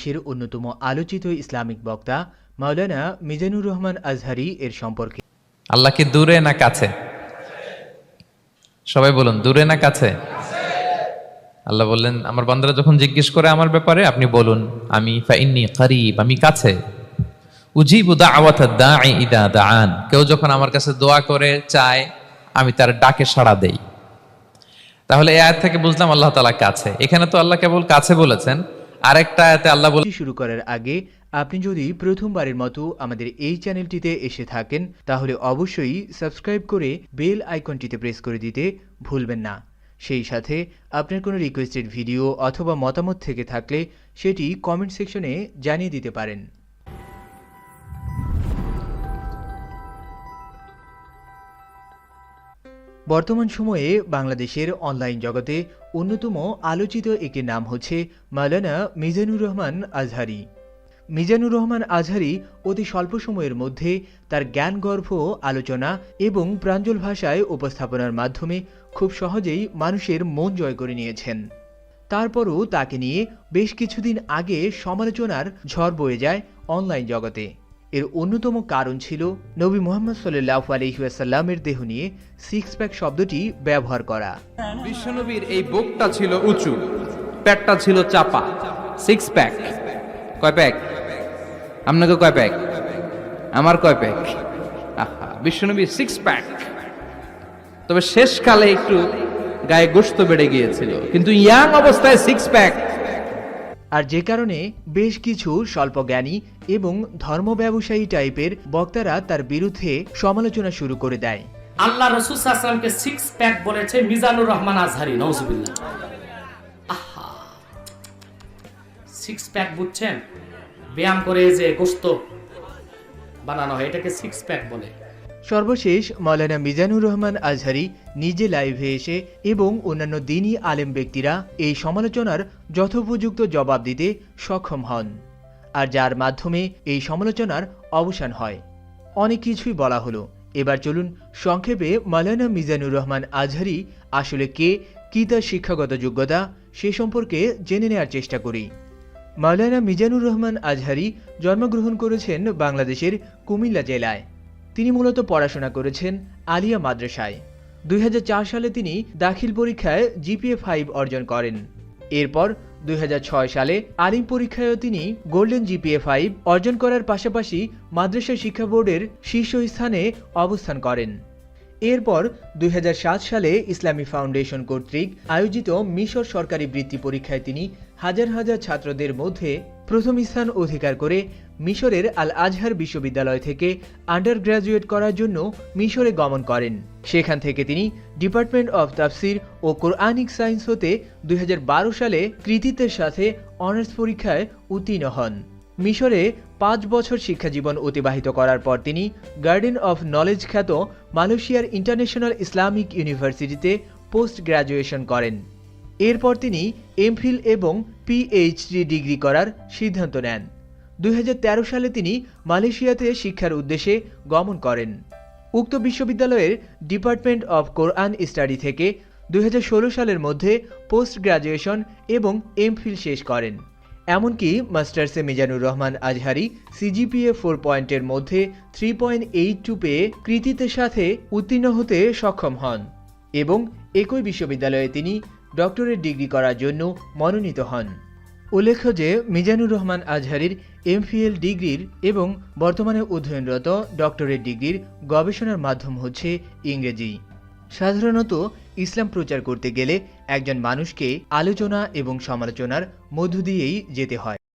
দেশের অন্যতম আলোচিত ইসলামিক বক্তা মাওলানা মিজানুর রহমান আজহারী এর সম্পর্কে। আল্লাহ কি দূরে না কাছে? সবাই বলুন, দূরে না কাছে? আল্লাহ বললেন, আমার বান্দারা যখন জিজ্ঞেস করে আমার ব্যাপারে, আপনি বলুন আমি ফাইন্নী করিব, আমি কাছে। উজিবু দাওয়াতাদ দাঈ ইদা দাআন, কেউ যখন আমার কাছে দোয়া করে চায়, আমি তার ডাকে সাড়া দেই। তাহলে এই আয়াত থেকে বুঝলাম আল্লাহ তাআলা কাছে। এখানে তো আল্লাহ কেবল কাছে বলেছেন, আরেকটা আয়াতে আল্লাহ বলেন। শুরু করার আগে আপনি যদি প্রথমবারের মতো আমাদের এই চ্যানেলটিতে এসে থাকেন তাহলে অবশ্যই সাবস্ক্রাইব করে বেল আইকনটিতে প্রেস করে দিতে ভুলবেন না। সেই সাথে আপনার কোনো রিকোয়েস্টেড ভিডিও অথবা মতামত থেকে থাকলে সেটি কমেন্ট সেকশনে জানিয়ে দিতে পারেন। বর্তমান সময়ে বাংলাদেশের অনলাইন জগতে অন্যতম আলোচিত একটি নাম হচ্ছে মাওলানা মিজানুর রহমান আজহারী। মিজানুর রহমান আজহারী অতি স্বল্প সময়ের মধ্যে তার জ্ঞানগর্ভ আলোচনা এবং প্রাঞ্জল ভাষায় উপস্থাপনার মাধ্যমে খুব সহজেই মানুষের মন জয় করে নিয়েছেন। তারপরও তাকে নিয়ে বেশ কিছুদিন আগে সমালোচনার ঝড় বয়ে যায় অনলাইন জগতে। এর অন্যতম কারণ ছিল নবী মুহাম্মদ সাল্লাল্লাহু আলাইহি ওয়াসাল্লামের দেহ নিয়ে সিক্স প্যাক শব্দটি ব্যবহার করা। বিশ্বনবীর এই বুকটা ছিল উঁচু, পেটটা ছিল চাপা, সিক্স প্যাক। কয় প্যাক? আপনাকে কয় প্যাক? আমার কয় প্যাক? আহা, বিশ্বনবীর সিক্স প্যাক। তবে শেষকালে একটু গায়ে গোশত বেড়ে গিয়েছিল, কিন্তু ইয়াং অবস্থায় সিক্স প্যাক। আর যে কারণে বেশ কিছু স্বল্পজ্ঞানী এবং ধর্ম ব্যবসায়ী টাইপের বক্তারা তার বিরুদ্ধে সমালোচনা শুরু করে দেয়। আল্লাহ রাসূল সাল্লাল্লাহু আলাইহি ওয়াসাল্লামকে সিক্স প্যাক বলেছে মিজানুর রহমান আজহারী, নাউজুবিল্লাহ। আহা, সিক্স প্যাক বুঝছেন? ব্যায়াম করে যে গোশত বানানো হয় এটাকে সিক্স প্যাক বলে। সর্বশেষ মাওলানা মিজানুর রহমান আজহারী নিজে লাইভে এসে এবং অন্যান্য দ্বীনী আলেম ব্যক্তিরা এই সমালোচনার যথোপযুক্ত জবাব দিতে সক্ষম হন, আর যার মাধ্যমে এই সমালোচনার অবসান হয়। অনেক কিছুই বলা হলো, এবার চলুন সংক্ষেপে মাওলানা মিজানুর রহমান আজহারী আসলে কে, কি তার শিক্ষাগত যোগ্যতা সে সম্পর্কে জেনে নেওয়ার চেষ্টা করি। মাওলানা মিজানুর রহমান আজহারী জন্মগ্রহণ করেছেন বাংলাদেশের কুমিল্লা জেলায়। তিনি মূলত পড়াশোনা করেছেন আলিয়া মাদ্রাসায়। 2004 সালে তিনি দাখিল পরীক্ষায় জিপিএ 5 অর্জন করেন। এরপর 2006 সালে আলিম পরীক্ষায়ও তিনি গোল্ডেন জিপিএ 5 অর্জন করার পাশাপাশি মাদ্রাসা শিক্ষা বোর্ডের শীর্ষস্থানে অবস্থান করেন। এরপর 2007 সালে ইসলামী ফাউন্ডেশন কর্তৃক আয়োজিত মিশর সরকারি বৃত্তি পরীক্ষায় তিনি হাজার হাজার ছাত্রদের মধ্যে প্রথম স্থান অধিকার করে মিশরের আল আজহার বিশ্ববিদ্যালয় থেকে আন্ডার গ্র্যাজুয়েট করার জন্য মিশরে গমন করেন। সেখান থেকে তিনি ডিপার্টমেন্ট অফ তাফসির ও কোরআনিক সায়েন্স হতে 2012 সালে কৃতিত্বের সাথে অনার্স পরীক্ষায় উত্তীর্ণ হন। মিশরে 5 বছর শিক্ষাজীবন অতিবাহিত করার পর তিনি গার্ডেন অফ নলেজ খ্যাত মালয়েশিয়ার ইন্টারন্যাশনাল ইসলামিক ইউনিভার্সিটিতে পোস্ট গ্র্যাজুয়েশন করেন। এরপর তিনি এমফিল এবং পিএইচডি ডিগ্রি করার সিদ্ধান্ত নেন। 2013 সালে তিনি মালয়েশিয়াতে শিক্ষার উদ্দেশ্যে গমন করেন। উক্ত বিশ্ববিদ্যালয়ের ডিপার্টমেন্ট অফ কোরআন স্টাডি থেকে 2016 সালের মধ্যে পোস্ট গ্র্যাজুয়েশন এবং এমফিল শেষ করেন। এমনকি মাস্টার্সে মিজানুর রহমান আজহারী সিজিপিএ 4 পয়েন্টের মধ্যে 3.82 পেয়ে কৃতিত্বের সাথে উত্তীর্ণ হতে সক্ষম হন এবং একই বিশ্ববিদ্যালয়ে তিনি ডক্টরেট ডিগ্রি করার জন্য মনোনীত হন। উল্লেখ্য যে মিজানুর রহমান আজহারীর এমফিএল ডিগ্রির এবং বর্তমানে অধ্যয়নরত ডক্টরেট ডিগ্রির গবেষণার মাধ্যম হচ্ছে ইংরেজি। সাধারণত ইসলাম প্রচার করতে গেলে একজন মানুষকে আলোচনা এবং সমালোচনার মধ্য দিয়েই যেতে হয়।